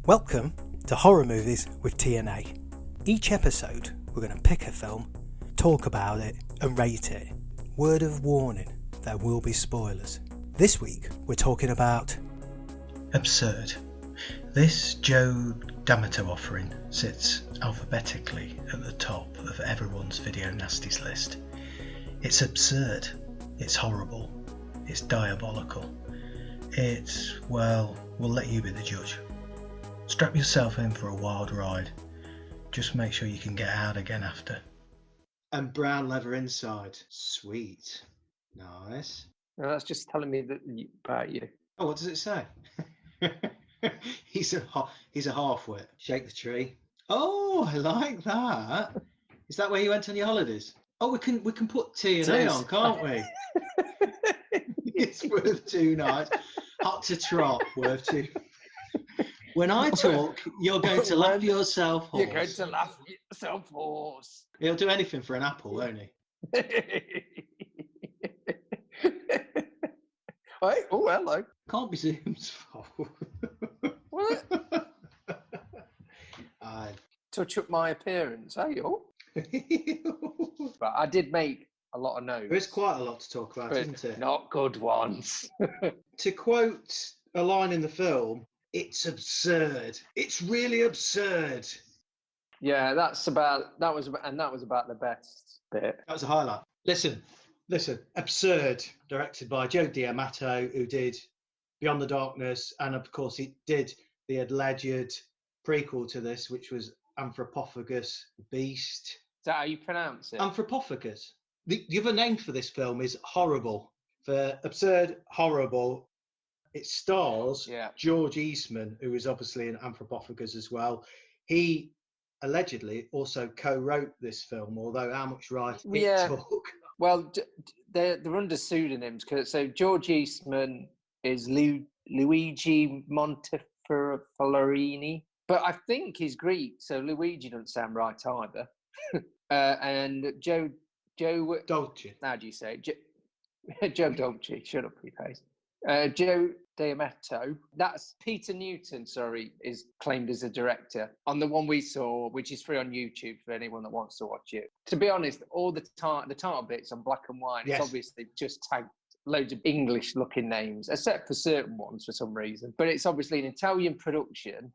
Welcome to Horror Movies with TNA. Each episode, we're going to pick a film, talk about it, and rate it. Word of warning, there will be spoilers. This week, we're talking about Absurd. This Joe D'Amato offering sits alphabetically at the top of everyone's video nasties list. It's absurd, it's horrible, it's diabolical. Well, we'll let you be the judge. Strap yourself in for a wild ride. Just make sure you can get out again after. And brown leather inside. Sweet. Nice. No, that's just telling me about you. Oh, what does it say? He's a half-wit. Shake the tree. Oh, I like that. Is that where you went on your holidays? Oh, we can put TNA on, can't we? It's worth 2 nights. Hot to trot, worth 2. When I talk, you're going to laugh yourself hoarse. You're going to laugh yourself hoarse. He'll do anything for an apple, won't he? Right? Oh, hello. Can't be Zoom's fault. What? Touch up my appearance, eh? Oh. But I did make a lot of notes. There is quite a lot to talk about, isn't it? Not good ones. To quote a line in the film, it's absurd. It's really absurd. Yeah, that was about the best bit. That was a highlight. Listen. Absurd, directed by Joe D'Amato, who did Beyond the Darkness, and of course he did the alleged prequel to this, which was Anthropophagus Beast. Is that how you pronounce it? Anthropophagus. The other name for this film is Horrible. For absurd, horrible. It stars George Eastman, who is obviously in Anthropophagus as well. He allegedly also co-wrote this film, although how much right it took. Well, they're under pseudonyms. So George Eastman is Luigi Montefiore, but I think he's Greek, so Luigi doesn't sound right either. And Joe Dolce. How do you say it? Joe Dolce. Shut up, you face. Joe D'Amato, that's Peter Newton, is claimed as a director on the one we saw, which is free on YouTube for anyone that wants to watch it. To be honest, all the title bits on black and white, It's obviously just tagged loads of English-looking names, except for certain ones for some reason. But it's obviously an Italian production,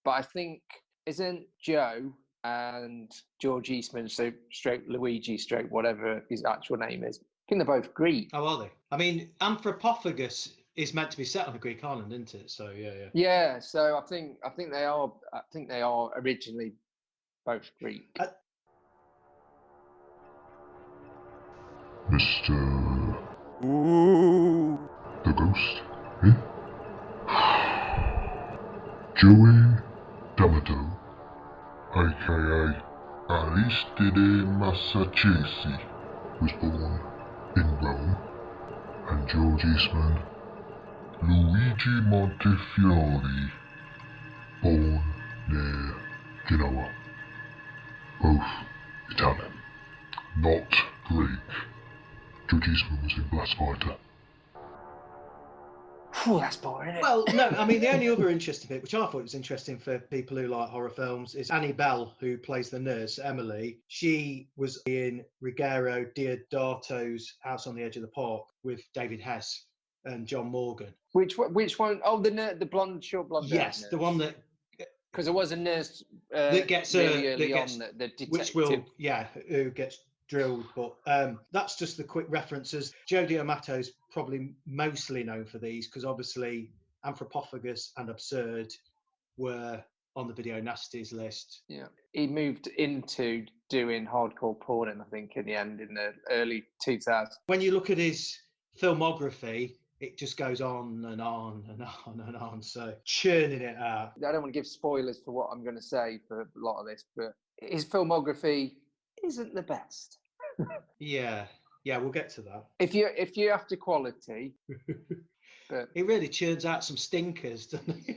but I think, isn't Joe and George Eastman, stroke Luigi, stroke whatever his actual name is, I think they're both Greek. Oh, are they? I mean, Anthropophagus is meant to be set on a Greek island, isn't it? So yeah. Yeah, so I think they are originally both Greek. Mr. Ooh. The Ghost, eh? Joey D'Amato, aka Aristide Massaccesi, was born in Rome, and George Eastman, Luigi Montefiore, born near Genoa. Both Italian, not Greek. George Eastman was in Blast Fighter. Phew, that's boring, isn't it? Well, no, I mean, the only other interesting bit, which I thought was interesting for people who like horror films, is Annie Bell, who plays the nurse, Emily. She was in Ruggero Deodato's House on the Edge of the Park with David Hess and John Morgan. Which one? Oh, the blonde, short blonde. Yes, nurse. the one that... Because there was a nurse that gets really early on, the detective. Which will, who gets drilled, but that's just the quick references. Joe D'Amato's probably mostly known for these because obviously Anthropophagus and Absurd were on the video nasties list. Yeah, he moved into doing hardcore porn, I think, in the end, in the early 2000s. When you look at his filmography, it just goes on and on and on and on, so churning it out. I don't want to give spoilers for what I'm going to say for a lot of this, but his filmography isn't the best. Yeah, we'll get to that. If you're after quality, but he really churns out some stinkers, doesn't he?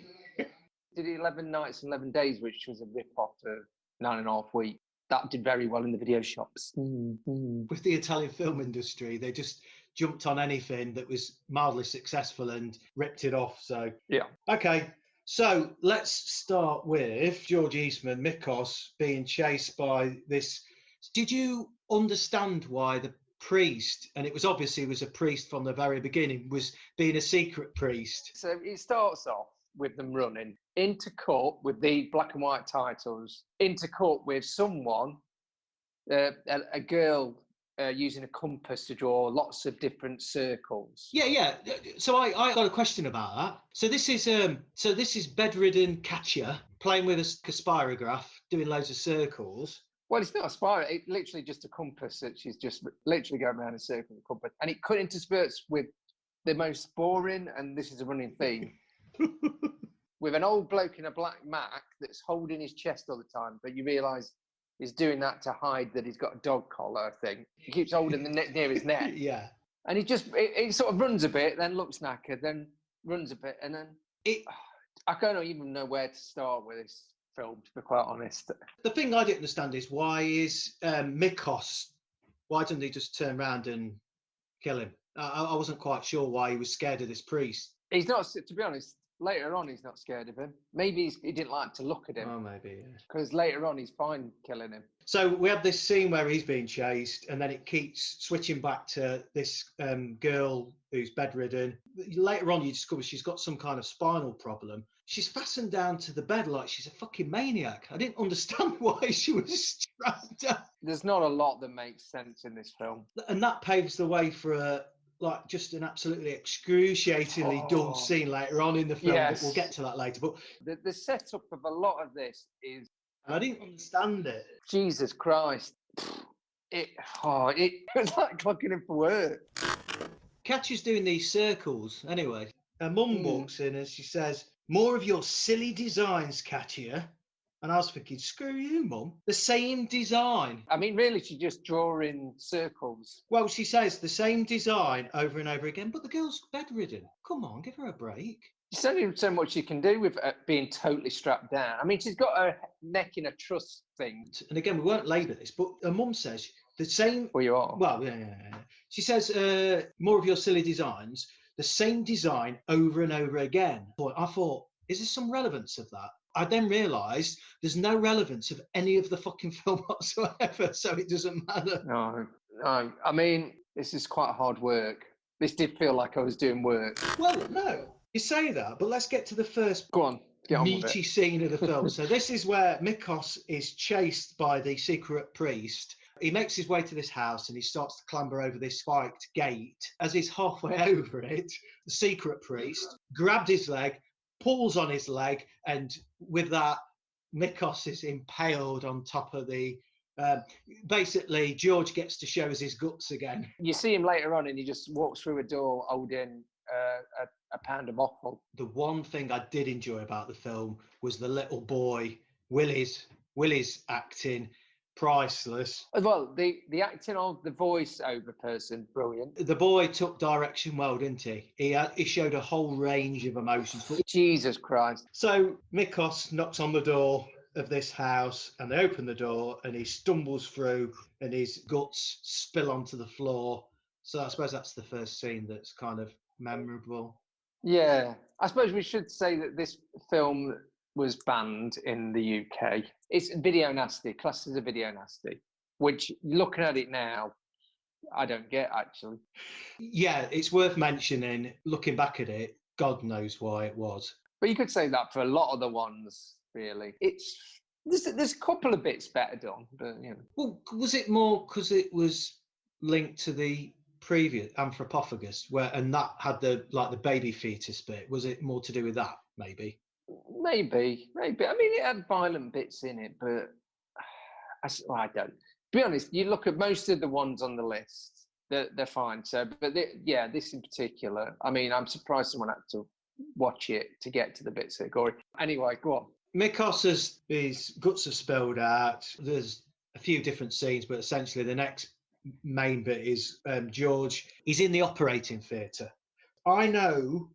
Did 11 Nights and 11 Days, which was a rip-off of 9.5 Weeks. That did very well in the video shops. With the Italian film industry, they just jumped on anything that was mildly successful and ripped it off. So yeah. Okay, So let's start with George Eastman, Mikos, being chased by this. Did you understand why the priest, and it was obviously was a priest from the very beginning, was being a secret priest? So it starts off with them running into court with the black and white titles, into court with someone, a girl using a compass to draw lots of different circles. Yeah. So I got a question about that. So this is bedridden Katya playing with a spirograph, doing loads of circles. Well, it's not a spiral. It's literally just a compass that she's just literally going around in a circle with a compass. And it cut into spurts with the most boring, and this is a running theme, with an old bloke in a black Mac that's holding his chest all the time, but you realise he's doing that to hide that he's got a dog collar thing. He keeps holding the neck near his neck. Yeah. And he just, it sort of runs a bit, then looks knackered, then runs a bit, and then I don't even know where to start with this film, to be quite honest. The thing I didn't understand is why is Mikos, why didn't he just turn around and kill him? I wasn't quite sure why he was scared of this priest. He's not, to be honest, later on he's not scared of him. Maybe he didn't like to look at him. Oh, maybe, yeah. Because later on he's fine killing him. So we have this scene where he's being chased, and then it keeps switching back to this girl who's bedridden. Later on, you discover she's got some kind of spinal problem. She's fastened down to the bed like she's a fucking maniac. I didn't understand why she was strapped down. There's not a lot that makes sense in this film. And that paves the way for just an absolutely excruciatingly dull scene later on in the film. Yes. But we'll get to that later. But the setup of a lot of this is... I didn't understand it. Jesus Christ. It was like clocking in for work. Katya's doing these circles anyway. Her mum walks in and she says, "More of your silly designs, Katya." And I was thinking, screw you, Mum. The same design. I mean, really, she's just drawing circles. Well, she says the same design over and over again, but the girl's bedridden. Come on, give her a break. There's only so much she can do with being totally strapped down. I mean, she's got her neck in a truss thing. And again, we won't labour this, but her mum says the same... Well, you are. Well, yeah. She says, more of your silly designs, the same design over and over again. I thought, is there some relevance of that? I then realised there's no relevance of any of the fucking film whatsoever, so it doesn't matter. No. I mean, this is quite hard work. This did feel like I was doing work. Well, no, you say that, but let's get to the first Go on, get on with meaty it. scene of the film. So this is where Mikos is chased by the secret priest. He makes his way to this house and he starts to clamber over this spiked gate. As he's halfway over it, the secret priest grabbed his leg, pulls on his leg, and with that, Mikos is impaled on top of the... basically, George gets to show us his guts again. You see him later on and he just walks through a door holding a pound of offal. The one thing I did enjoy about the film was the little boy, Willie's acting, priceless. Well, the acting of the voice-over person, brilliant. The boy took direction well, didn't he? He showed a whole range of emotions. Jesus Christ. So Mikos knocks on the door of this house and they open the door and he stumbles through and his guts spill onto the floor. So I suppose that's the first scene that's kind of memorable. Yeah. I suppose we should say that this film was banned in the UK. It's video nasty, classed as a video nasty, which looking at it now, I don't get actually. Yeah, it's worth mentioning, looking back at it, God knows why it was. But you could say that for a lot of the ones, really. There's a couple of bits better done, but you know. Well, was it more because it was linked to the previous Anthropophagus, and that had the baby fetus bit? Was it more to do with that, maybe? Maybe. I mean, it had violent bits in it, but I don't. To be honest, you look at most of the ones on the list, they're fine. So, but this in particular, I mean, I'm surprised someone had to watch it to get to the bits that are gory. Anyway, go on. Mikos, his guts are spilled out. There's a few different scenes, but essentially the next main bit is George. He's in the operating theatre. I now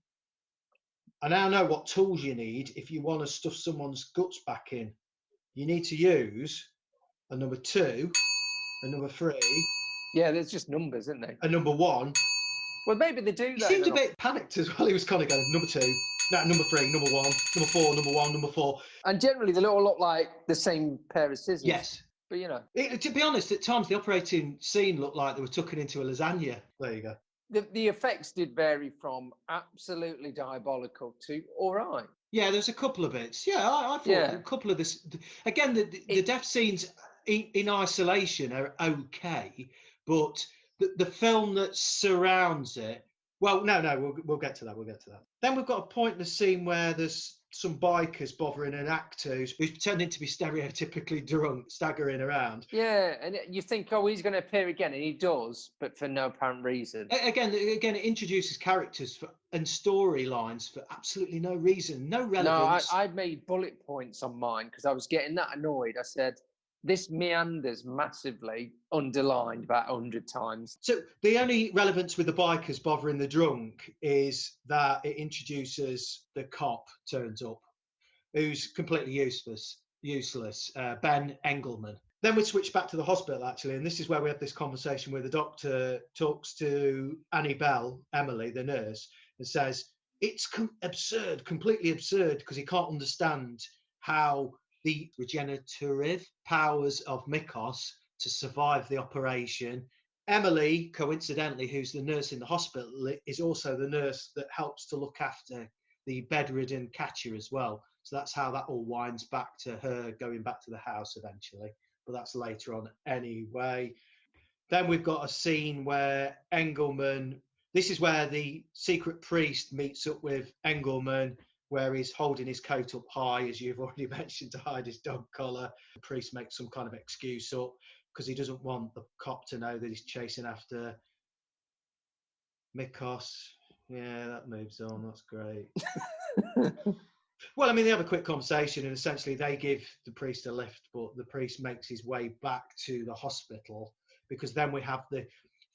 know what tools you need if you want to stuff someone's guts back in. You need to use a number 2, a number 3. Yeah, there's just numbers, isn't there? A number 1. Well, maybe they do He that. seemed a bit panicked as well. He was kind of going, number 2, No, number 3, number 1, number 4, number 1, number 4. And generally, they all look like the same pair of scissors. Yes. But, you know. To be honest, at times the operating scene looked like they were tucking into a lasagna. There you go. The effects did vary from absolutely diabolical to all right. Yeah, there's a couple of bits. Yeah, I thought a couple of this. Again, the death scenes in isolation are okay, but the film that surrounds it. Well, no, we'll get to that. We'll get to that. Then we've got a point in the scene where there's some bikers bothering an actor who's pretending to be stereotypically drunk, staggering around. Yeah, and you think, oh, he's going to appear again, and he does, but for no apparent reason. Again, it introduces characters and storylines for absolutely no reason, no relevance. No, I made bullet points on mine because I was getting that annoyed. I said, this meanders massively, underlined about 100 times. So the only relevance with the bikers bothering the drunk is that it introduces the cop turns up, who's completely useless, Ben Engelman. Then we switch back to the hospital, actually, and this is where we have this conversation where the doctor talks to Annie Bell, Emily, the nurse, and says, it's absurd, completely absurd, because he can't understand how the regenerative powers of Mikos to survive the operation. Emily, coincidentally, who's the nurse in the hospital, is also the nurse that helps to look after the bedridden catcher as well. So that's how that all winds back to her going back to the house eventually. But that's later on anyway. Then we've got a scene where Engelman, this is where the secret priest meets up with Engelman, where he's holding his coat up high, as you've already mentioned, to hide his dog collar. The priest makes some kind of excuse up because he doesn't want the cop to know that he's chasing after Mikos. Yeah, that moves on. That's great. Well, I mean, they have a quick conversation and essentially they give the priest a lift, but the priest makes his way back to the hospital because then we have the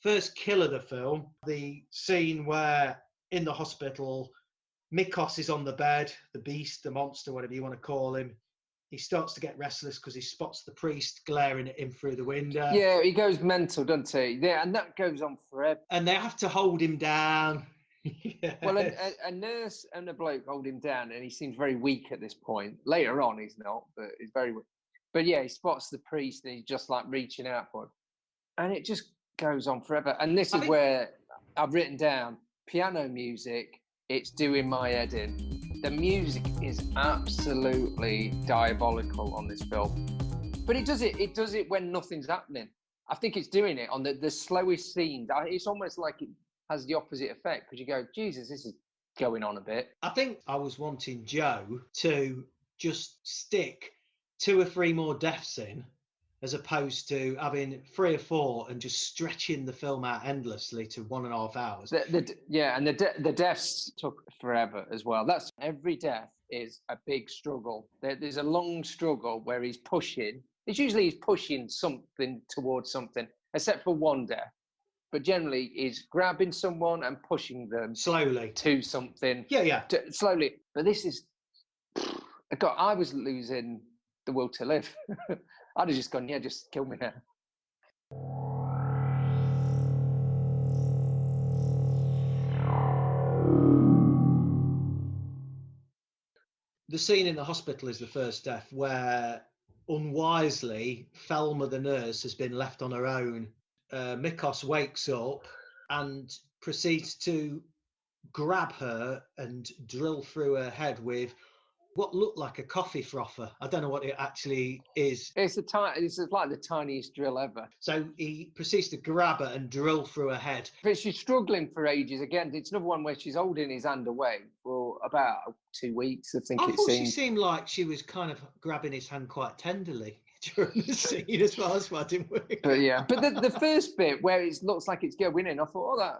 first kill of the film, the scene where in the hospital, Mikos is on the bed, the beast, the monster, whatever you want to call him. He starts to get restless because he spots the priest glaring at him through the window. Yeah, he goes mental, doesn't he? Yeah, and that goes on forever. And they have to hold him down. Yes. Well, a nurse and a bloke hold him down, and he seems very weak at this point. Later on, he's not, but he's very weak. But yeah, he spots the priest, and he's just like reaching out for him. And it just goes on forever. And this is where I've written down piano music. It's doing my head in. The music is absolutely diabolical on this film. But it does it when nothing's happening. I think it's doing it on the slowest scenes. It's almost like it has the opposite effect because you go, Jesus, this is going on a bit. I think I was wanting Joe to just stick 2 or 3 more deaths in as opposed to having 3 or 4 and just stretching the film out endlessly to 1.5 hours. The deaths took forever as well. That's every death is a big struggle. There's a long struggle where he's pushing. He's pushing something towards something, except for one death. But generally, he's grabbing someone and pushing them slowly to something. Yeah. Slowly. But this is. God, I was losing the will to live. I'd have just gone, yeah, just kill me now. The scene in the hospital is the first death where, unwisely, Thelma the nurse has been left on her own. Mikos wakes up and proceeds to grab her and drill through her head with what looked like a coffee frother. I don't know what it actually is. It's like the tiniest drill ever. So he proceeds to grab her and drill through her head. But she's struggling for ages. Again, it's another one where she's holding his hand away for about 2 weeks, I think. I thought she seemed like she was kind of grabbing his hand quite tenderly during the scene as well. That's why I didn't work. But yeah, but the first bit where it looks like it's going in, I thought, I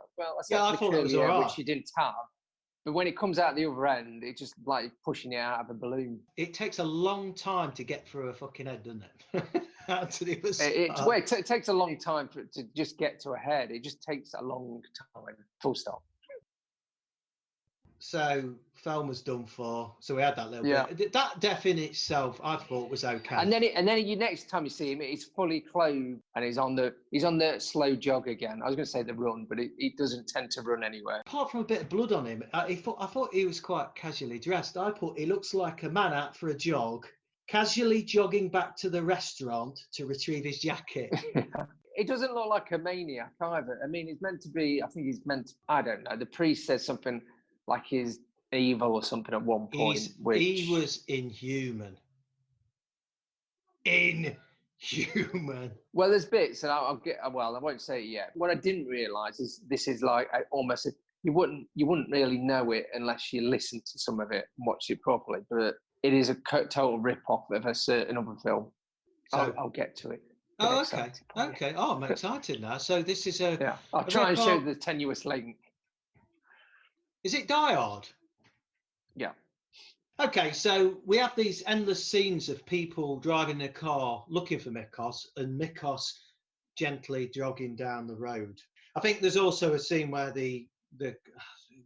thought it was all right. Which she didn't have. But when it comes out the other end, it's just like pushing it out of a balloon. It takes a long time to get through a fucking head, doesn't it? Out to the other side. It takes a long time for it to just get to a head. It just takes a long time. Full stop. So film was done for. So we had that little Yeah. bit. That death in itself, I thought was okay. And then you next time you see him, he's fully clothed and he's on the slow jog again. I was going to say the run, but he doesn't tend to run anywhere. Apart from a bit of blood on him, I thought he was quite casually dressed. I thought he looks like a man out for a jog, casually jogging back to the restaurant to retrieve his jacket. He doesn't look like a maniac either. I mean, he's meant to be. I think he's meant to. I don't know. The priest says something like he's evil or something at one point. He was inhuman. Inhuman. Well, there's bits, and I'll get. Well, I won't say it yet. What I didn't realise is this is like almost. You wouldn't really know it unless you listen to some of it and watch it properly. But it is a total rip-off of a certain other film. So I'll get to it. Oh, okay. Okay. Oh, I'm excited now. So this is a... Yeah, I'll try and show the tenuous link. Is it Die Hard? Yeah. Okay, so we have these endless scenes of people driving their car looking for Mikos and Mikos gently jogging down the road. I think there's also a scene where the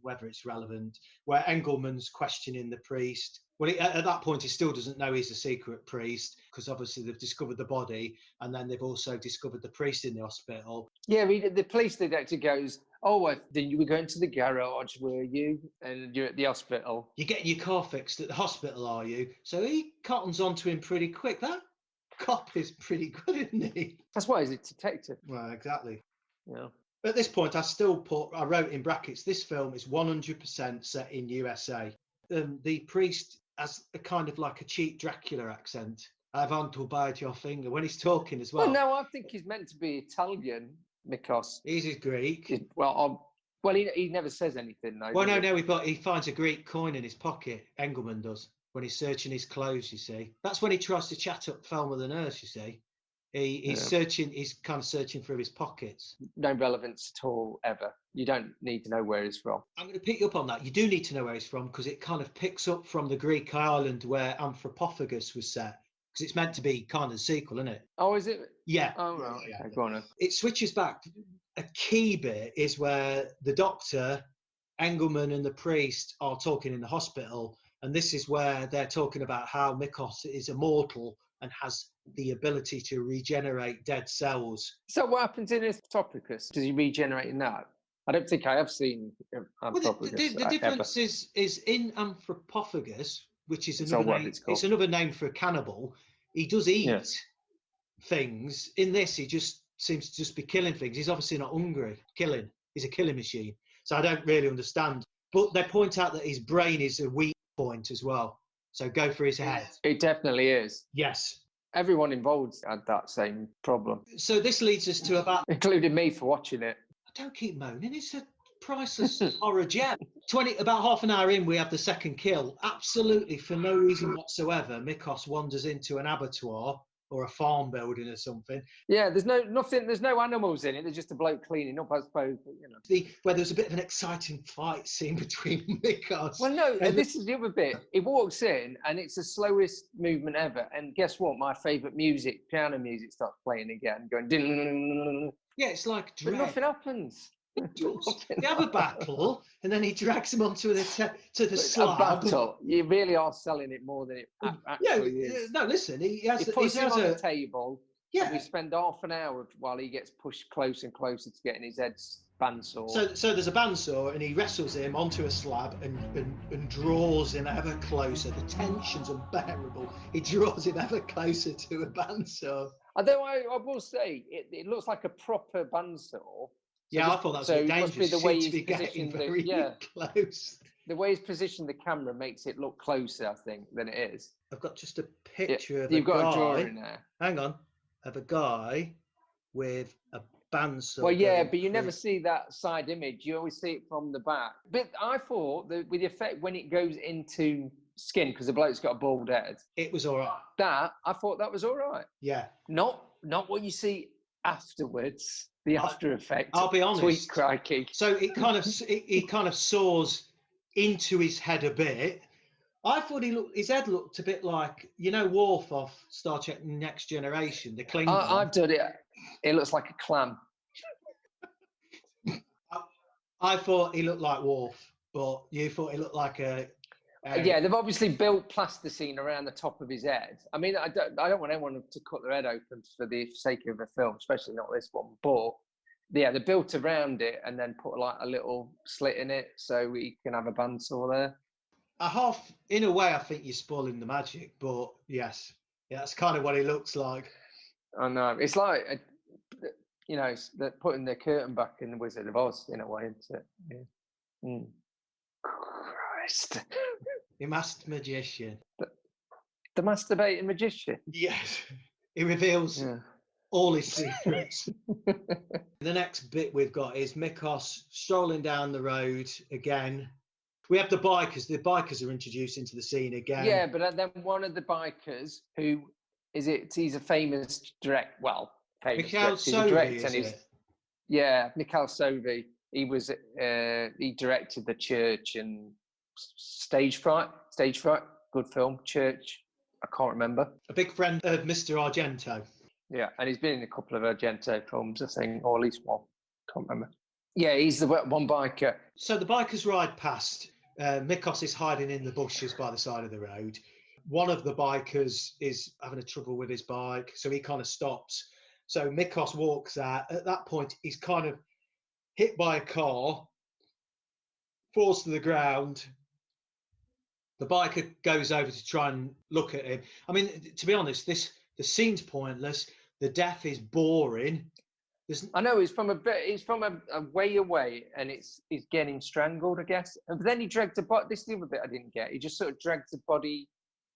whether it's relevant, where Engelman's questioning the priest. Well, at that point, he still doesn't know he's a secret priest because obviously they've discovered the body and then they've also discovered the priest in the hospital. Yeah, the police detective goes, "Oh, then you were going to the garage, were you? And you're at the hospital. You're getting your car fixed at the hospital, are you?" So he cottons onto him pretty quick. That cop is pretty good, isn't he? That's why he's a detective. Well, exactly. Yeah. At this point, I wrote in brackets, this film is 100% set in USA. The priest has a kind of like a cheap Dracula accent. I want to bite your finger when he's talking as well. Well, no, I think he's meant to be Italian, Mikos. He's Greek. He never says anything, though. Well, no, he finds a Greek coin in his pocket, Engelman does, when he's searching his clothes, you see. That's when he tries to chat up Thelma the nurse, you see. He's kind of searching through his pockets. No relevance at all, ever. You don't need to know where he's from. I'm going to pick you up on that. You do need to know where he's from because it kind of picks up from the Greek island where Anthropophagus was set. Because it's meant to be kind of a sequel, isn't it? Oh, is it? Yeah. Oh, right. Yeah. Okay, go on then. It switches back. A key bit is where the doctor, Engelman and the priest are talking in the hospital. And this is where they're talking about how Mikos is immortal and has the ability to regenerate dead cells. So what happens in Anthropophagus? Does he regenerate in that? I don't think I have seen Anthropophagus. The difference is in Anthropophagus, which is another name for a cannibal. He does eat things. In this, he just seems to just be killing things. He's obviously not hungry. He's a killing machine. So I don't really understand. But they point out that his brain is a weak point as well. So go for his head. It definitely is. Yes. Everyone involved had that same problem. So this leads us to about... Including me for watching it. Don't keep moaning. It's a priceless horror gem. About half an hour in, we have the second kill. Absolutely, for no reason whatsoever, Mikos wanders into an abattoir or a farm building or something. Yeah, there's no animals in it. There's just a bloke cleaning up, I suppose. But, you know, where there's a bit of an exciting fight scene between Mikos. Well, no, this is the other bit. He walks in, and it's the slowest movement ever. And guess what? My favourite music, piano music, starts playing again, going. Yeah, it's like Dread. But nothing happens. They have a battle, and then he drags him onto the slab. A battle. You really are selling it more than it actually is. No, listen. He puts him on the table. Yeah. We spend half an hour while he gets pushed closer and closer to getting his head bandsaw. So there's a bandsaw, and he wrestles him onto a slab and draws him ever closer. The tension's unbearable. He draws him ever closer to a bandsaw. Although I will say, it looks like a proper bandsaw. Yeah, I thought that was so dangerous. Must be the way he's getting very close. The way he's positioned the camera makes it look closer, I think, than it is. I've got just a picture of You've got a a drawing there. Hang on. Of a guy with a bandsaw. Well, yeah, but you never see that side image. You always see it from the back. But I thought that with the effect when it goes into skin, because the bloke's got a bald head. It was all right. I thought that was all right. Yeah. Not what you see afterwards. The after effect. I'll be honest. Sweet crikey. So it kind of it kind of saws into his head a bit. I thought his head looked a bit like, Worf off Star Trek Next Generation, the Klingon. I've done it. It looks like a clam. I thought he looked like Worf. but you thought it looked like a yeah, they've obviously built plasticine around the top of his head. I mean, I don't want anyone to cut their head open for the sake of a film, especially not this one. But yeah, they built around it and then put like a little slit in it so we can have a bandsaw there. In a way, I think you're spoiling the magic, but yes, yeah, that's kind of what it looks like. I know. It's like, they're putting the curtain back in the Wizard of Oz in a way, isn't it? Yeah. Mm. Christ. The masked magician. The masturbating magician? Yes. He reveals all his secrets. The next bit we've got is Mikos strolling down the road again. We have the bikers. The bikers are introduced into the scene again. Yeah, but then one of the bikers he's a famous Mikhail Sovi, yeah, Mikhail Sovi. He was he directed The Church and Stage Fright, good film. Church, I can't remember. A big friend of Mr. Argento. Yeah, and he's been in a couple of Argento films, I think, or at least one. Can't remember. Yeah, he's the one biker. So the bikers ride past. Mikos is hiding in the bushes by the side of the road. One of the bikers is having a trouble with his bike, so he kind of stops. So Mikos walks out. At that point, he's kind of hit by a car, falls to the ground. The biker goes over to try and look at him. I mean, to be honest, the scene's pointless. The death is boring. I know he's from a way away, and he's getting strangled, I guess. But then he dragged the body. This is the other bit I didn't get. He just sort of dragged the body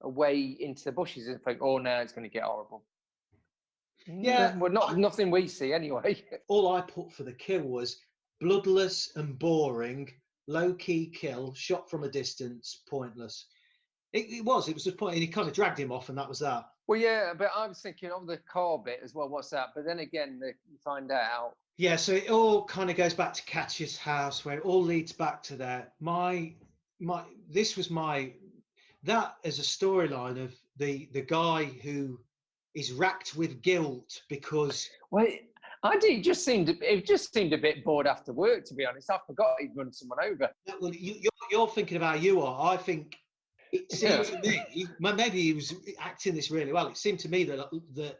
away into the bushes and think, oh, now it's going to get horrible. Yeah, well, nothing we see anyway. All I put for the kill was bloodless and boring, low-key kill, shot from a distance, pointless. It was just point. He kind of dragged him off, and that was that. Well, yeah, but I was thinking of the car bit as well. What's that? But then again, you find out. Yeah, so it all kind of goes back to Katya's house, where it all leads back to there. That as a storyline of the guy who is racked with guilt because. Well, it just seemed a bit bored after work, to be honest. I forgot he'd run someone over. Well, you're thinking about you are. I think. It seemed to me, maybe he was acting this really well. It seemed to me that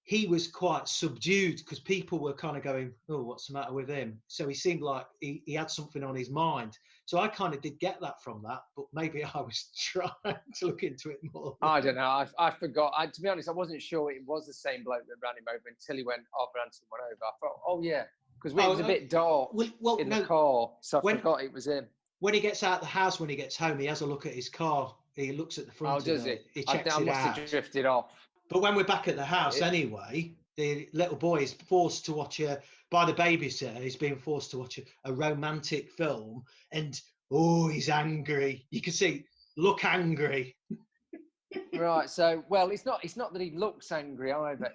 he was quite subdued because people were kind of going, oh, what's the matter with him? So he seemed like he had something on his mind. So I kind of did get that from that, but maybe I was trying to look into it more. I don't know. I forgot. To be honest, I wasn't sure it was the same bloke that ran him over until he went, I've ran someone over. I thought, oh, yeah, because it was a bit dark in the car, so I forgot it was him. When he gets out of the house, when he gets home, he has a look at his car. He looks at the front. Oh, does he? He checks I it must out. have drifted off. But when we're back at the house anyway, the little boy is forced to watch by the babysitter, he's being forced to watch a romantic film. And, he's angry. You can see, look angry. Right. So, well, it's not that he looks angry either.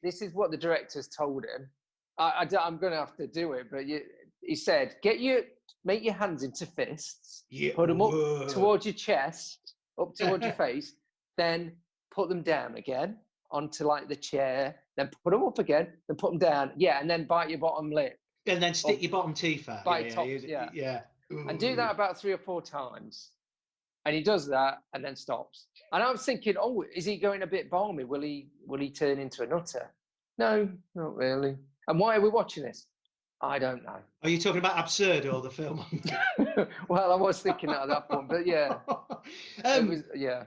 This is what the director's told him. I'm going to have to do it, but he said, make your hands into fists, put them up towards your chest, up towards your face, then put them down again onto like the chair, then put them up again, then put them down. Yeah, and then bite your bottom lip. And then stick your bottom teeth out. Yeah. And do that about 3 or 4 times. And he does that and then stops. And I was thinking, oh, is he going a bit balmy? Will he turn into a nutter? No, not really. And why are we watching this? I don't know. Are you talking about Absurd or the film? Well, I was thinking that at that point, but yeah.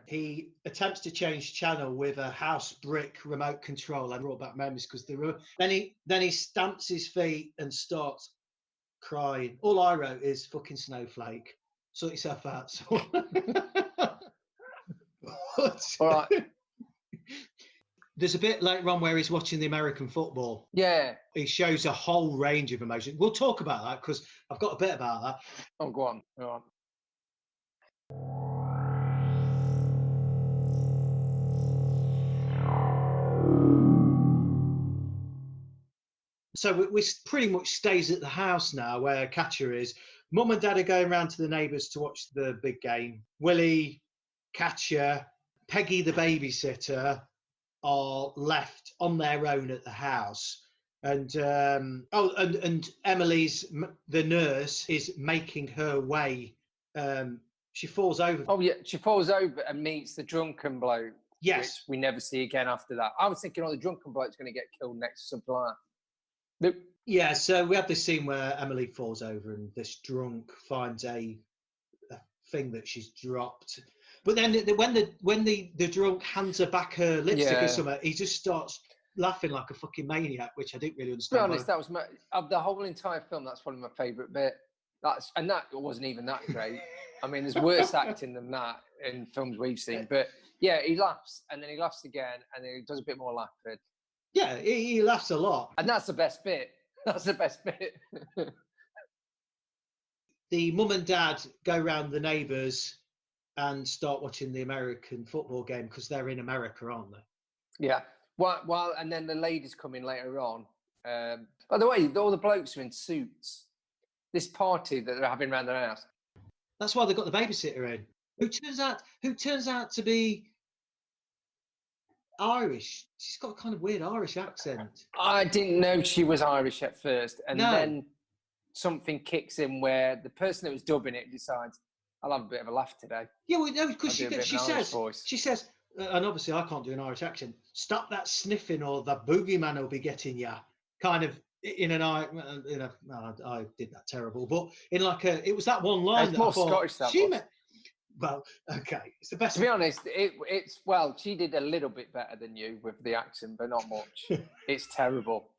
He attempts to change channel with a house brick remote control. I brought back memories because then he stamps his feet and starts crying. All I wrote is fucking snowflake. Sort yourself out. All right. There's a bit later on where he's watching the American football. Yeah. He shows a whole range of emotions. We'll talk about that because I've got a bit about that. Oh, go on. So we pretty much stays at the house now where Katya is. Mum and Dad are going round to the neighbours to watch the big game. Willie, Katya, Peggy the babysitter are left on their own at the house. And and Emily's the nurse is making her way. She falls over. Oh yeah, she falls over and meets the drunken bloke. Yes, which we never see again after that. I was thinking, the drunken bloke's going to get killed next to something like that. Yeah, so we have this scene where Emily falls over and this drunk finds a thing that she's dropped. But then when the drunk hands her back her lipstick or something, he just starts laughing like a fucking maniac, which I didn't really understand. To be honest, that was of the whole entire film, that's probably my favourite bit. That wasn't even that great. I mean, there's worse acting than that in films we've seen. But yeah, he laughs and then he laughs again and then he does a bit more laughing. Yeah, he laughs a lot. And that's the best bit. That's the best bit. The mum and dad go round the neighbours and start watching the American football game because they're in America, aren't they? Yeah. Well, and then the ladies come in later on. By the way, all the blokes are in suits. This party that they're having around their house. That's why they got the babysitter in, who turns out to be Irish. She's got a kind of weird Irish accent. I didn't know she was Irish at first, and then something kicks in where the person that was dubbing it decides, "I'll have a bit of a laugh today." Yeah, well, no, because she says, and obviously I can't do an Irish accent. "Stop that sniffing, or the boogeyman will be getting ya." Kind of in an I did that terrible, but in like it was that one line that more I thought, Scottish. That was. Well, okay, it's the best. To be honest, it's she did a little bit better than you with the accent, but not much. It's terrible.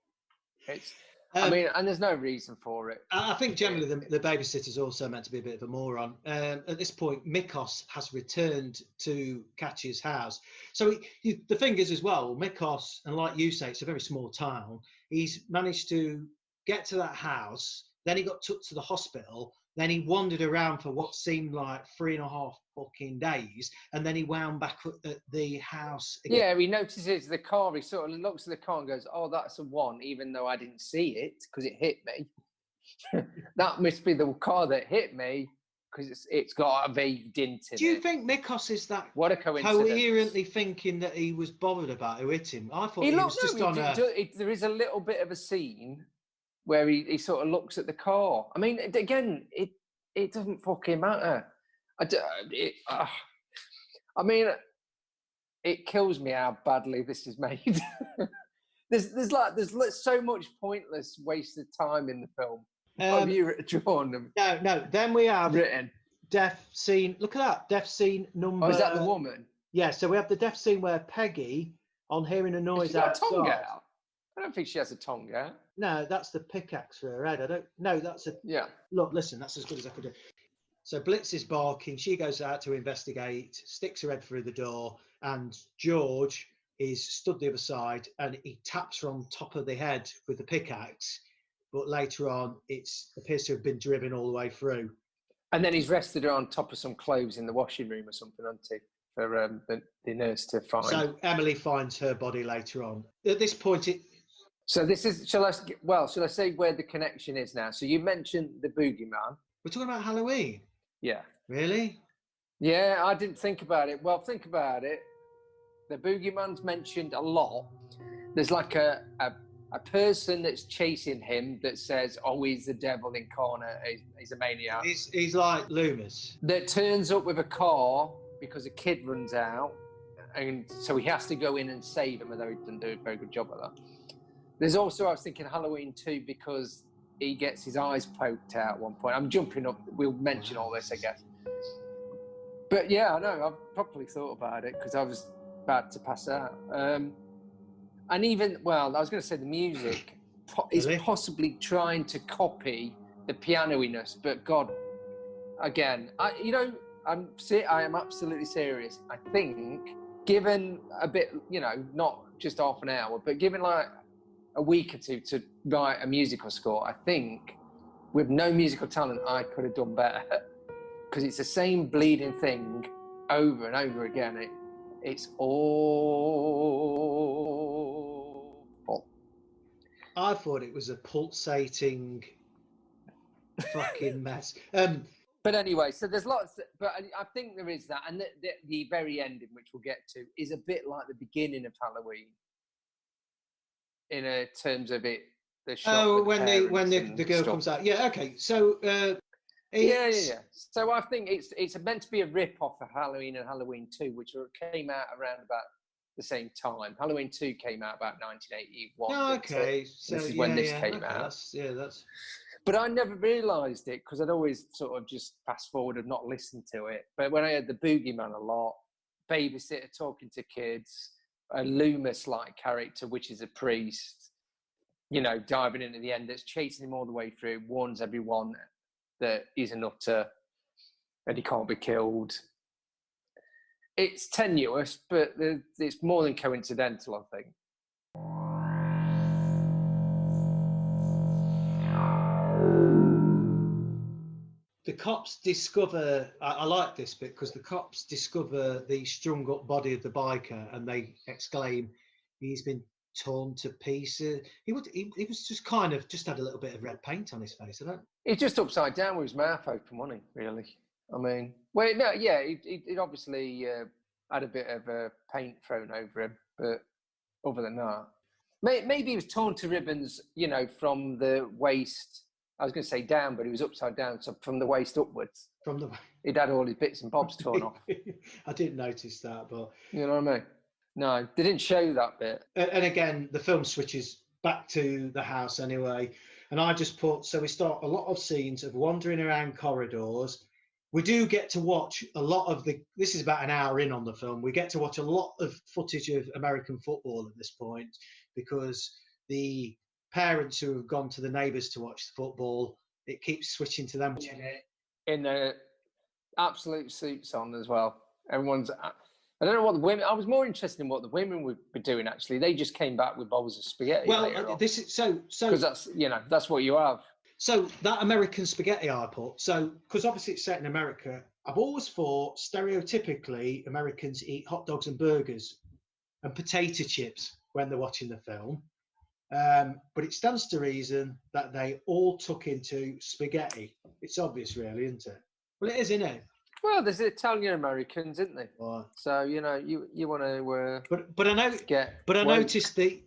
I mean, and there's no reason for it. I think generally the babysitter's also meant to be a bit of a moron. At this point, Mikos has returned to Katya's house. So the thing is as well, Mikos, and like you say, it's a very small town. He's managed to get to that house. Then he got took to the hospital. Then he wandered around for what seemed like 3.5 fucking days. And then he wound back at the house again. Yeah, he notices the car. He sort of looks at the car and goes, "Oh, that's a 1," even though I didn't see it because it hit me. That must be the car that hit me because it's got a vague dint in it. Do you think Mikos is that what a coincidence. Coherently thinking that he was bothered about who hit him? I thought he was just on there is a little bit of a scene where he sort of looks at the car. I mean, again, it doesn't fucking matter. I mean, it kills me how badly this is made. there's so much pointless wasted time in the film. Have you drawn them? No. Then we have written death scene. Look at that death scene number. Oh, is that the woman? Yeah. So we have the death scene where Peggy, on hearing a noise outside. Tongue out? I don't think she has a tongue out. No, that's the pickaxe for her head. I don't. No, that's a. Yeah. Look, listen, that's as good as I could do. So Blitz is barking. She goes out to investigate, sticks her head through the door, and George is stood the other side, and he taps her on top of the head with the pickaxe. But later on, it appears to have been driven all the way through. And then he's rested her on top of some clothes in the washing room or something, hasn't he? For the nurse to find. So Emily finds her body later on. At this point, So this is. Shall I say where the connection is now? So you mentioned the boogeyman. We're talking about Halloween. Yeah. Really? Yeah, I didn't think about it. Well, think about it. The boogeyman's mentioned a lot. There's like a person that's chasing him that says, "Oh, he's the devil incarnate. He's a maniac." He's like Loomis. That turns up with a car because a kid runs out, and so he has to go in and save him, although he doesn't do a very good job at that. There's also, I was thinking Halloween 2 because he gets his eyes poked out at one point. I'm jumping up. We'll mention all this, I guess. But yeah, I know. I've probably thought about it because I was about to pass out. And even, I was going to say the music is possibly trying to copy the piano-iness, but God, again, I am absolutely serious. I think, given a bit, not just half an hour, but given like a week or two to write a musical score, I think with no musical talent, I could have done better because it's the same bleeding thing over and over again. It's awful. I thought it was a pulsating fucking mess. But anyway, so there's lots, but I think there is that. And the very ending, which we'll get to, is a bit like the beginning of Halloween in terms of it the shot. Oh, with when the girl stuff. comes out. Yeah, okay. So Yeah. So I think it's meant to be a rip off of Halloween and Halloween 2, which came out around about the same time. Halloween 2 came out about 1981. Oh, okay. So this is when this came out. That's. But I never realised it because I'd always sort of just fast forward and not listen to it. But when I had the Boogeyman a lot, Babysitter talking to kids, a Loomis-like character, which is a priest, you know, diving in at the end, that's chasing him all the way through, warns everyone that he's a nutter and he can't be killed. It's tenuous, but it's more than coincidental, I think. The cops discover, I like this bit, because the cops discover the strung up body of the biker and they exclaim, he's been torn to pieces. He was just kind of just had a little bit of red paint on his face, I don't. He's just upside down with his mouth open, wasn't he, really? I mean, well, no, yeah, it obviously had a bit of paint thrown over him, but other than that, maybe he was torn to ribbons, you know, from the waist. I was going to say down, but he was upside down, so from the waist upwards. He'd had all his bits and bobs torn off. I didn't notice that, but you know what I mean? No, they didn't show that bit. And again, the film switches back to the house anyway. And I just put, so we start a lot of scenes of wandering around corridors. We do get to watch a lot of this is about an hour in on the film. We get to watch a lot of footage of American football at this point because the parents who have gone to the neighbours to watch the football, it keeps switching to them watching it. In their absolute suits on as well. Everyone's, I don't know what the women, I was more interested in what the women were doing actually. They just came back with bowls of spaghetti. Well, this is so because that's, you know, that's what you have. So that American spaghetti I put, so because obviously it's set in America, I've always thought stereotypically Americans eat hot dogs and burgers and potato chips when they're watching the film. But it stands to reason that they all took into spaghetti. It's obvious, really, isn't it? Well, it is, isn't it? Well, there's the Italian Americans, isn't there? Right. So you know, you want to. But I know. But I noticed the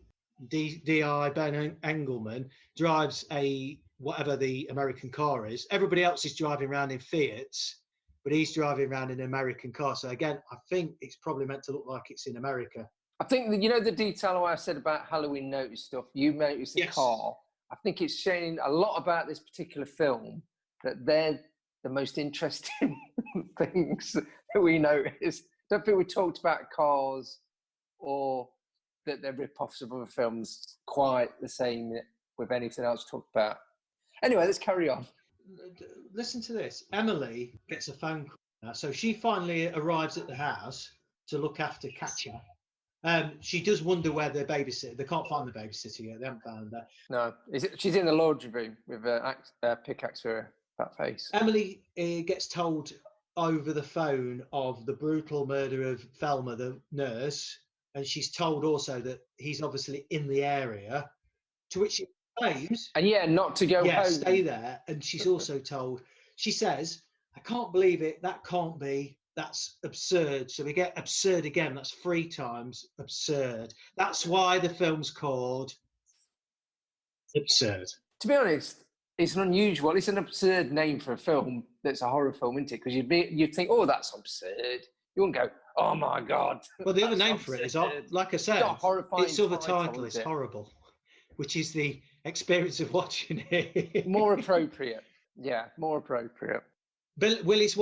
D.I. Ben Engelman drives a whatever the American car is. Everybody else is driving around in Fiats, but he's driving around in an American car. So again, I think it's probably meant to look like it's in America. I think that, you know, the detail I said about Halloween notice stuff. You noticed the car. I think it's showing a lot about this particular film that they're the most interesting things that we noticed. Don't think we talked about cars or that they're rip-offs of other films quite the same with anything else talked about. Anyway, let's carry on. Listen to this. Emily gets a phone call now. So she finally arrives at the house to look after Katya. She does wonder where the babysitter. They can't find the babysitter yet. They haven't found her. No, she's in the laundry room with a pickaxe for that face. Emily gets told over the phone of the brutal murder of Thelma, the nurse, and she's told also that he's obviously in the area. To which she claims, and not to go home. Stay there. And she's also told. She says, "I can't believe it. That can't be. That's absurd." So we get absurd again. That's 3 times absurd. That's why the film's called Absurd. To be honest, it's an absurd name for a film that's a horror film, isn't it? Because you'd think, oh, that's absurd. You wouldn't go, oh my God. Well, the other name for it is, like I said, its other title is it? Horrible, which is the experience of watching it. More appropriate. Yeah, more appropriate. Willie's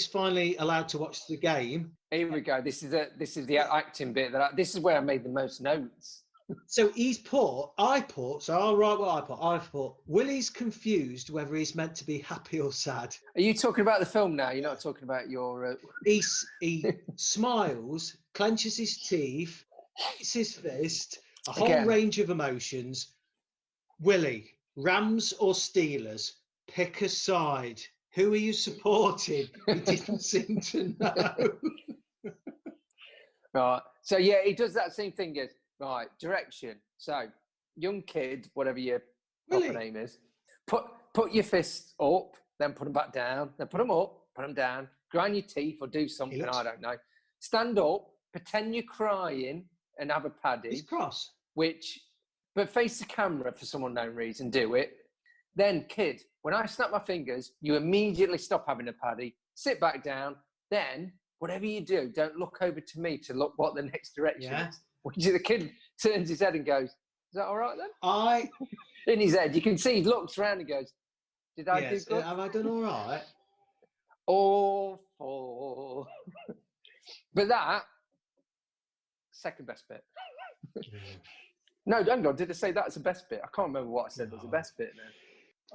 finally allowed to watch the game. Here we go. This is the acting bit this is where I made the most notes. So I'll write what I put. Willie's confused whether he's meant to be happy or sad. Are you talking about the film now? You're not talking about your... He smiles, clenches his teeth, hits his fist, a whole range of emotions. Willie, Rams or Steelers? Pick a side. Who are you supporting? He didn't seem to know. Right. So, he does that same thing as, right, direction. So, young kid, whatever your proper name is, put your fists up, then put them back down, then put them up, put them down, grind your teeth or do something, I don't know. Stand up, pretend you're crying and have a paddy. He's cross. Which but face the camera for some unknown reason, do it. Then, kid, when I snap my fingers, you immediately stop having a paddy, sit back down. Then, whatever you do, don't look over to me to look what the next direction is. Which the kid turns his head and goes, "Is that all right then?" In his head, you can see he looks around and goes, "Did I do good? Have I done all right?" Awful. But that, second best bit. No, hang on. Did I say that's the best bit? I can't remember what I said was the best bit now.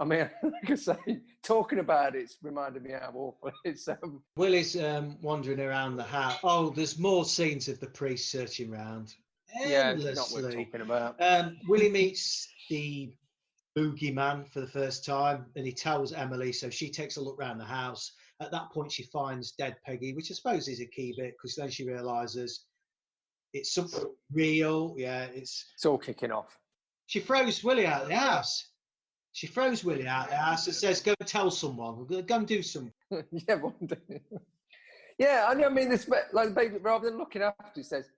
I mean, like I say, talking about it's reminded me how awful it is. Willie's wandering around the house. Oh, there's more scenes of the priest searching around. Yeah, not worth talking about. Willie meets the boogeyman for the first time, and he tells Emily, so she takes a look around the house. At that point, she finds dead Peggy, which I suppose is a key bit, because then she realises it's something real. Yeah, it's all kicking off. She throws Willie out of the house. And says, "Go tell someone. Go and do some." Yeah, one day. Yeah, I mean, this like the baby, rather than looking after, he says,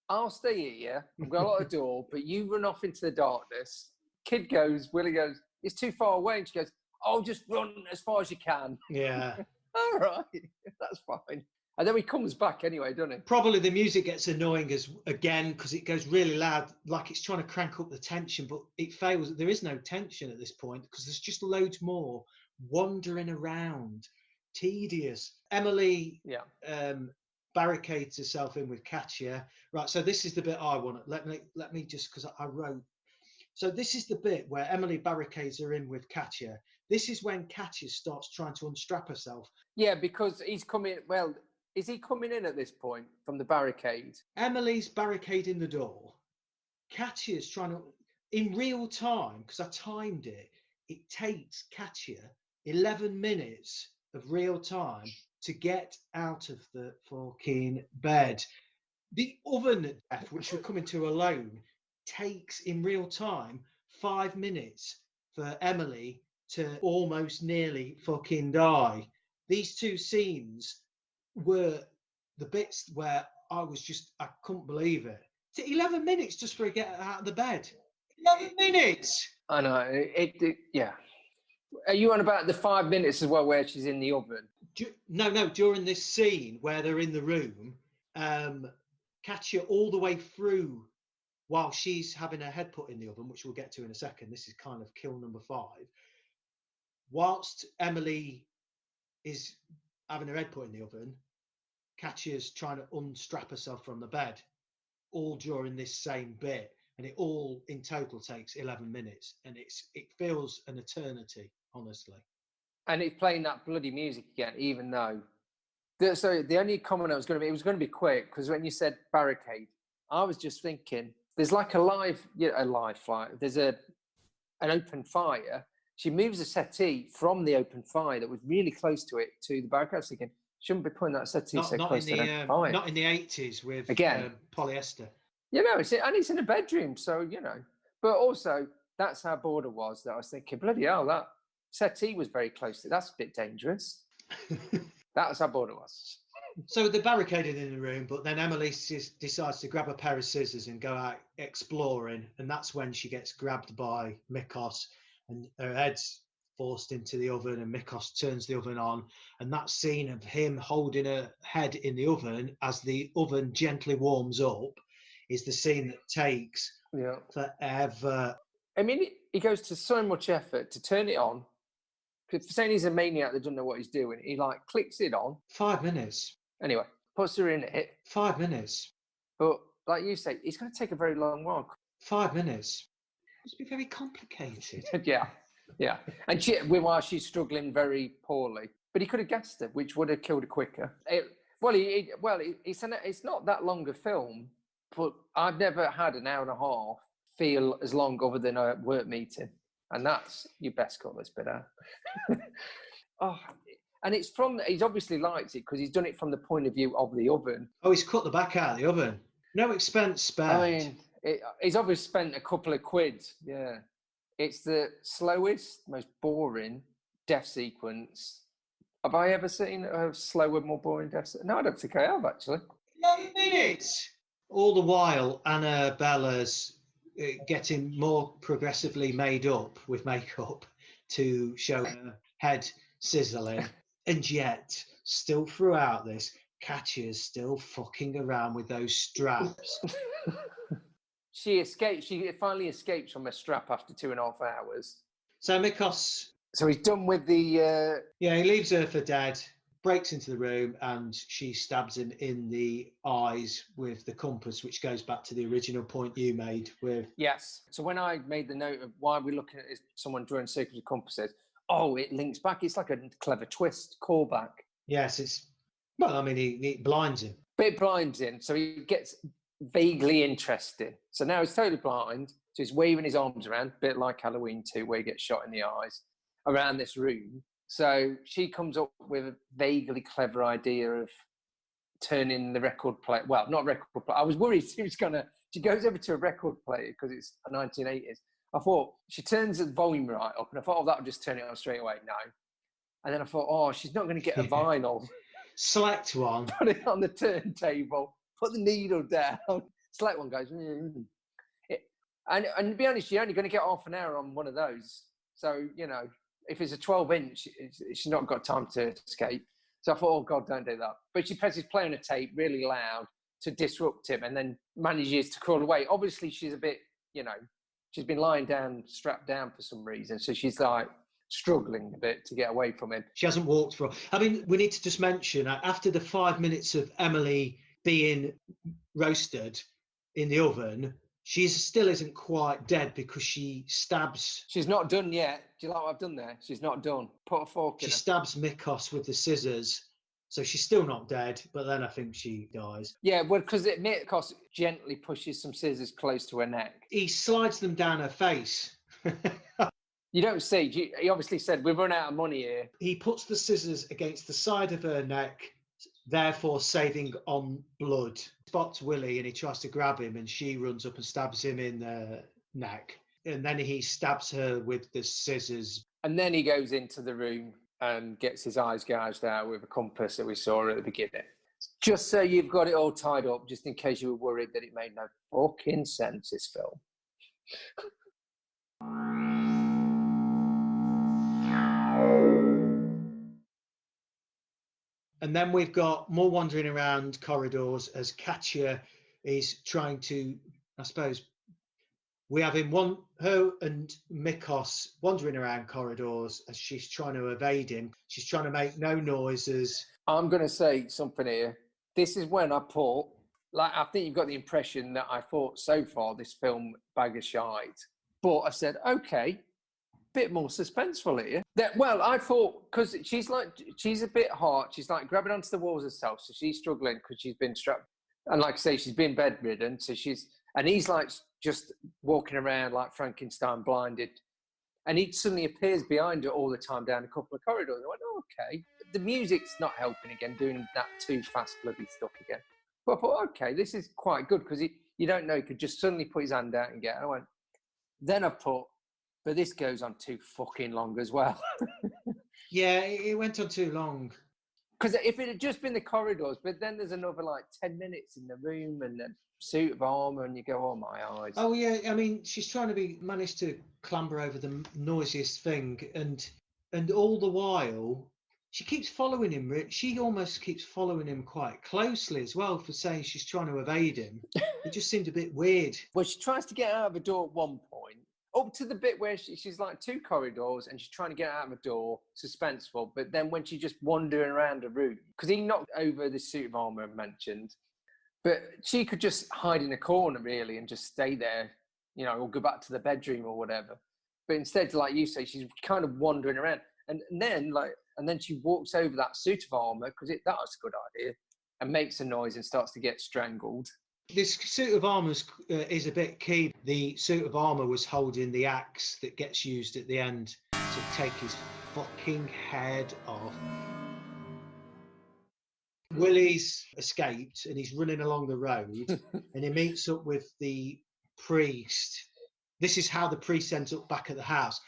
"I'll stay here. I've got a lot of door, but you run off into the darkness." Willie goes, "It's too far away." And she goes, "Oh, just run as far as you can." Yeah. All right, that's fine. And then he comes back anyway, doesn't he? Probably the music gets annoying again because it goes really loud, like it's trying to crank up the tension, but it fails. There is no tension at this point because there's just loads more wandering around. Tedious. Emily barricades herself in with Katya. Right, so this is the bit I want. Let me just, because I wrote. So this is the bit where Emily barricades her in with Katya. This is when Katya starts trying to unstrap herself. Yeah, because he's coming. Well, is he coming in at this point from the barricade? Emily's barricading the door. Katya's trying to, in real time, because I timed it, it takes Katya 11 minutes of real time to get out of the fucking bed. The oven death, which we're coming to alone, takes in real time 5 minutes for Emily to almost nearly fucking die. These two scenes were the bits where I couldn't believe it. 11 minutes just for her to get out of the bed. 11 minutes! I know. Yeah. Are you on about the 5 minutes as well where she's in the oven? No, during this scene where they're in the room, Katya all the way through while she's having her head put in the oven, which we'll get to in a second. This is kind of kill number 5. Whilst Emily is having her head put in the oven, Katya's trying to unstrap herself from the bed, all during this same bit, and it all in total takes 11 minutes, and it feels an eternity, honestly. And it's playing that bloody music again, even though. So the only comment it was going to be quick, because when you said barricade, I was just thinking there's like a live fire. There's an open fire. She moves a settee from the open fire that was really close to it to the barricade. Thinking, shouldn't be putting that settee so close to the fire. Not in the 80s with polyester. It's in a bedroom, so But also, that's how bored I was. That I was thinking, bloody hell, that settee was very close to. That's a bit dangerous. That was how bored I was. So they're barricaded in the room, but then Emily decides to grab a pair of scissors and go out exploring, and that's when she gets grabbed by Mikos, and her head's forced into the oven, and Mikos turns the oven on, and that scene of him holding her head in the oven as the oven gently warms up is the scene that takes forever. I mean, he goes to so much effort to turn it on. For saying he's a maniac that doesn't know what he's doing, he clicks it on. 5 minutes. Anyway, puts her in it. 5 minutes. But like you say, it's going to take a very long while. 5 minutes. It's be very complicated. Yeah. And while she's struggling very poorly, but he could have guessed her, which would have killed her quicker. It's not that long a film, but I've never had an hour and a half feel as long other than a work meeting, and that's your best cut this bit out. And he's obviously liked it because he's done it from the point of view of the oven. Oh, he's cut the back out of the oven. No expense spared. I mean, he's obviously spent a couple of quid. Yeah. It's the slowest, most boring death sequence. Have I ever seen a slower, more boring death sequence? No, I don't think I have, actually. 11 minutes! All the while, Annabella's getting more progressively made up with makeup to show her head sizzling, and yet still throughout this, Katya's still fucking around with those straps. She escaped. She finally escapes from a strap after 2.5 hours. So Mikos, So he's done with the. he leaves her for dead, breaks into the room, and she stabs him in the eyes with the compass, which goes back to the original point you made with. Yes. So when I made the note of why we're looking at someone drawing circles with compasses, it links back. It's like a clever twist, callback. Yes, he blinds him. But it blinds him, so he gets vaguely interested. So now he's totally blind, so he's waving his arms around, a bit like Halloween 2, where he gets shot in the eyes, around this room. So she comes up with a vaguely clever idea of turning the record player. Well, not record player. I was worried she goes over to a record player because it's a 1980s. I thought she turns the volume right up, and I thought, that'll just turn it on straight away. No. And then I thought, she's not going to get a vinyl. Select one. Put it on the turntable. Put the needle down. Select one goes. And to be honest, you're only going to get half an hour on one of those. So, if it's a 12-inch, she's not got time to escape. So I thought, oh, God, don't do that. But she presses play on a tape really loud to disrupt him and then manages to crawl away. Obviously, she's a bit, she's been lying down, strapped down for some reason. So she's like struggling a bit to get away from him. She hasn't walked for. I mean, we need to just mention, after the 5 minutes of Emily being roasted in the oven, she still isn't quite dead because she stabs. She's not done yet. Do you like what I've done there? She's not done. Put a fork in her. She stabs Mikos with the scissors. So she's still not dead, but then I think she dies. Yeah, well, because Mikos gently pushes some scissors close to her neck. He slides them down her face. You don't see. He obviously said, we've run out of money here. He puts the scissors against the side of her neck, therefore saving on blood. Spots Willie and he tries to grab him and she runs up and stabs him in the neck. And then he stabs her with the scissors. And then he goes into the room and gets his eyes gouged out with a compass that we saw at the beginning. Just so you've got it all tied up, just in case you were worried that it made no fucking sense, this film. And then we've got more wandering around corridors as Katya is trying to, I suppose, we have her and Mikos wandering around corridors as she's trying to evade him. She's trying to make no noises. I'm going to say something here. This is when I I think you've got the impression that I thought so far this film bag of shite. But I said, okay, bit more suspenseful here. I thought, because she's a bit hot. She's like grabbing onto the walls herself. So she's struggling because she's been strapped. And like I say, she's been bedridden. So and he's like just walking around like Frankenstein blinded. And he suddenly appears behind her all the time down a couple of corridors. I went, oh, okay. The music's not helping again, doing that too fast bloody stuff again. But I thought, okay, this is quite good because you don't know, he could just suddenly put his hand out and get it. I went, then I put, but this goes on too fucking long as well. Yeah, it went on too long. Because if it had just been the corridors, but then there's another 10 minutes in the room and a suit of armour and you go, oh my eyes. Oh yeah, I mean, she's trying to managed to clamber over the noisiest thing and all the while, she keeps following him. She almost keeps following him quite closely as well for saying she's trying to evade him. It just seemed a bit weird. Well, she tries to get out of a door at one point, up to the bit where she's like two corridors and she's trying to get out of a door, suspenseful. But then when she's just wandering around a room, because he knocked over the suit of armour I mentioned, but she could just hide in a corner really and just stay there, or go back to the bedroom or whatever. But instead, like you say, she's kind of wandering around. And then she walks over that suit of armour, because that was a good idea, and makes a noise and starts to get strangled. This suit of armour is a bit key. The suit of armour was holding the axe that gets used at the end to take his fucking head off. Willie's escaped and he's running along the road and he meets up with the priest. This is how the priest ends up back at the house.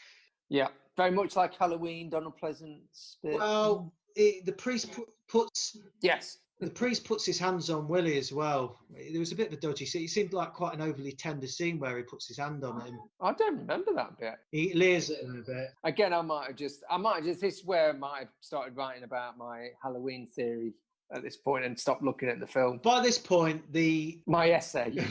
Yeah, very much like Halloween, Donald Pleasance. Well, the priest puts... Yes. The priest puts his hands on Willie as well. There was a bit of a dodgy scene. It seemed like quite an overly tender scene where he puts his hand on him. I don't remember that bit. He leers at him a bit. Again, I might have just, this is where I might have started writing about my Halloween theory at this point and stopped looking at the film. By this point, my essay.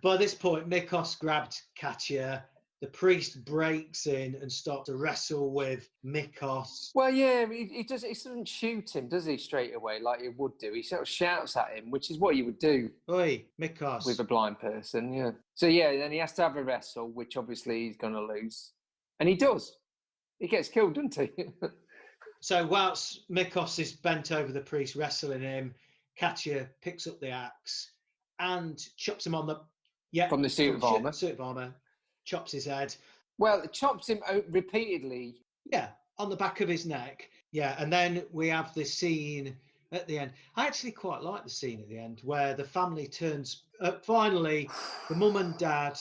By this point, Mikos grabbed Katya. The priest breaks in and starts to wrestle with Mikos. Well, yeah, he doesn't shoot him, does he, straight away, like he would do. He sort of shouts at him, which is what you would do. Oi, Mikos. With a blind person, yeah. So, yeah, then he has to have a wrestle, which obviously he's going to lose. And he does. He gets killed, doesn't he? So whilst Mikos is bent over the priest wrestling him, Katya picks up the axe and chops him on the... Yeah, from the suit of armour. Suit of armour. Chops his head. Well, it chops him out repeatedly. Yeah, on the back of his neck. Yeah, and then we have this scene at the end. I actually quite like the scene at the end where the family turns... finally, the mum and dad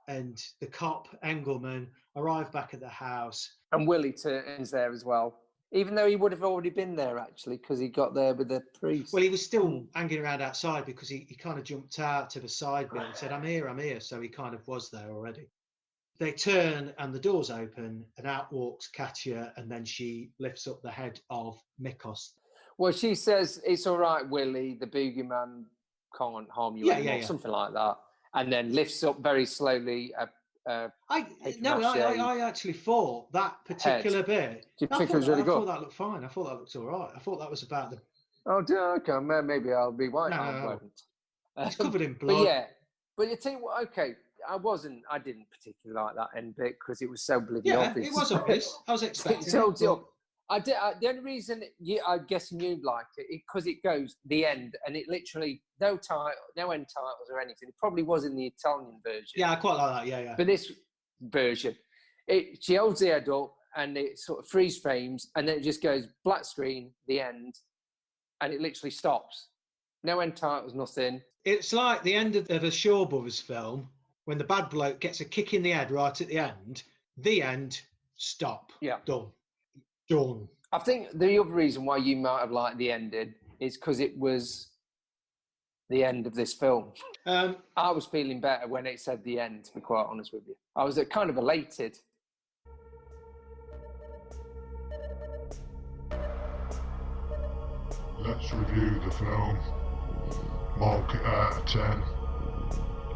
and the cop, Engelman, arrive back at the house. And Willie turns there as well. Even though he would have already been there, actually, because he got there with the priest. Well, he was still hanging around outside because he kind of jumped out to the side bit and said, I'm here. So he kind of was there already. They turn and the doors open and out walks Katya, and then she lifts up the head of Mikos. Well, she says, it's all right, Willie, the boogeyman can't harm you anymore, something like that. And then lifts up very slowly I actually thought that particular bit. Do you think it was really good? I thought that looked fine. I thought that looked all right. I thought that was about the... Oh, okay. Maybe I'll be white. No. It's covered in blood. But yeah. But you tell you what, okay, I didn't particularly like that end bit because it was so bloody obvious. It was obvious. I was expecting it. The only reason I'm guessing you liked it because it goes the end and it literally no end titles or anything. It probably was in the Italian version. Yeah, I quite like that. Yeah. But this version, she holds the head up and it sort of freeze frames and then it just goes black screen, the end, and it literally stops. No end titles, nothing. It's like the end of a Shaw Brothers film when the bad bloke gets a kick in the head right at the end. The end, stop. Yeah. Done. I think the other reason why you might have liked the ending is because it was the end of this film. I was feeling better when it said the end, to be quite honest with you. I was kind of elated. Let's review the film. Mark it out of 10.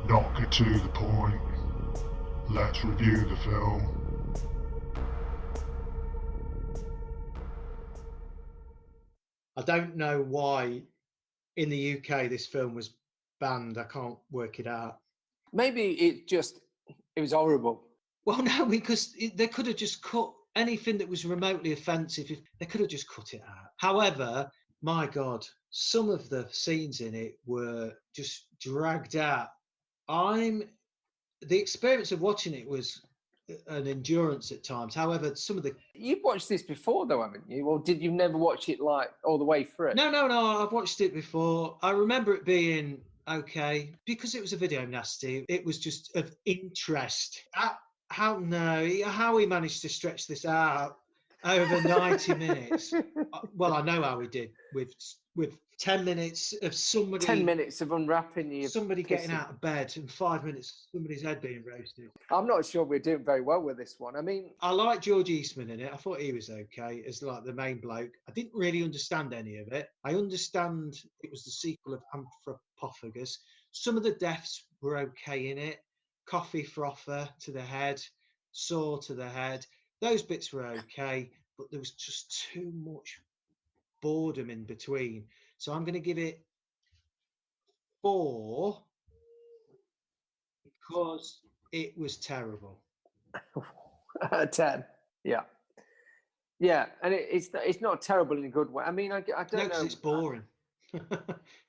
Knock it to the point. Let's review the film. I don't know why in the UK this film was banned. I can't work it out. Maybe it was horrible. Well, no, because they could have just cut anything that was remotely offensive. They could have just cut it out. However, my God, some of the scenes in it were just dragged out. The experience of watching it was an endurance at times. However, some of the... You've watched this before, though, haven't you? Or did you never watch it, like, all the way through? No, I've watched it before. I remember it being okay. Because it was a video nasty, it was just of interest. How he managed to stretch this out over 90 minutes. Well, I know how he did with 10 minutes of somebody... 10 minutes of unwrapping you. Somebody getting out of bed and 5 minutes, somebody's head being roasted. I'm not sure we're doing very well with this one. I mean... I like George Eastman in it. I thought he was okay as like the main bloke. I didn't really understand any of it. I understand it was the sequel of Anthropophagus. Some of the deaths were okay in it. Coffee frother to the head, saw to the head. Those bits were okay, but there was just too much boredom in between. So I'm going to give it 4 because it was terrible. 10, yeah. Yeah, and it's not terrible in a good way. I mean, I don't know. It's boring.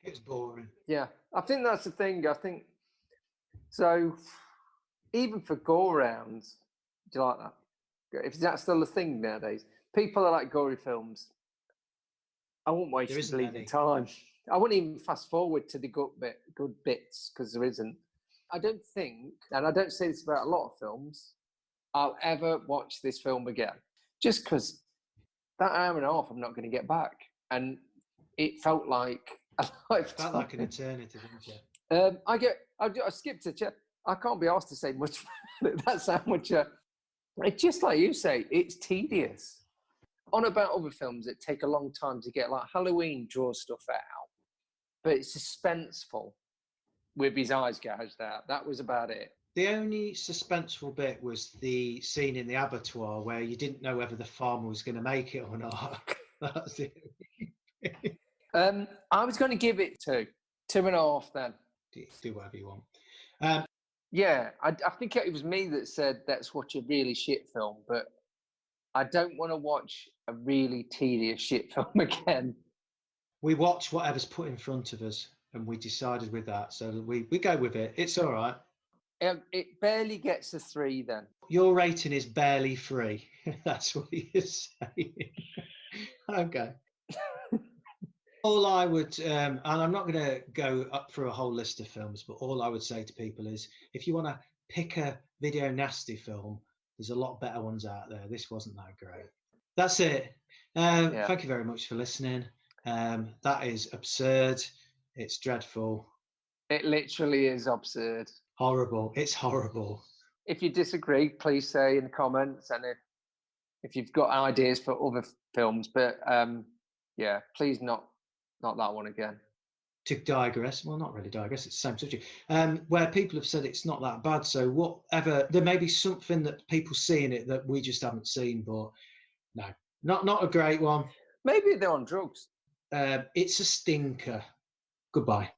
It's boring. Yeah, I think that's the thing. I think, so even for go-rounds, do you like that? If that's still a thing nowadays, people that like gory films, I won't waste bleeding time. I wouldn't even fast forward to the good bits because there isn't. I don't think, and I don't say this about a lot of films, I'll ever watch this film again. Just because that hour and a half I'm not going to get back. And it felt like a lifetime. Felt like an eternity, didn't you? I skipped it. I can't be asked to say much about it. That's how much. It's just like you say, it's tedious. On about other films that take a long time to get, like Halloween draws stuff out, but it's suspenseful with his eyes gouged out. That was about it. The only suspenseful bit was the scene in the abattoir where you didn't know whether the farmer was going to make it or not. That's it. I was going to give it 2.5 then. Do whatever you want. Yeah, I think it was me that said let's watch a really shit film, but I don't want to watch a really tedious shit film again. We watch whatever's put in front of us, and we decided with that. So we go with it. It's all right. It barely gets a 3 then. Your rating is barely 3. That's what you're saying. Okay. All I would, and I'm not going to go up through a whole list of films, but all I would say to people is if you want to pick a video nasty film, there's a lot better ones out there. This wasn't that great. That's it. Thank you very much for listening. That is absurd. It's dreadful. It literally is absurd. Horrible. It's horrible. If you disagree, please say in the comments, and if you've got ideas for other films, but yeah, please not that one again. To digress, well, not really digress, it's the same subject, where people have said it's not that bad. So whatever, there may be something that people see in it that we just haven't seen, but no, not a great one. Maybe they're on drugs. It's a stinker. Goodbye.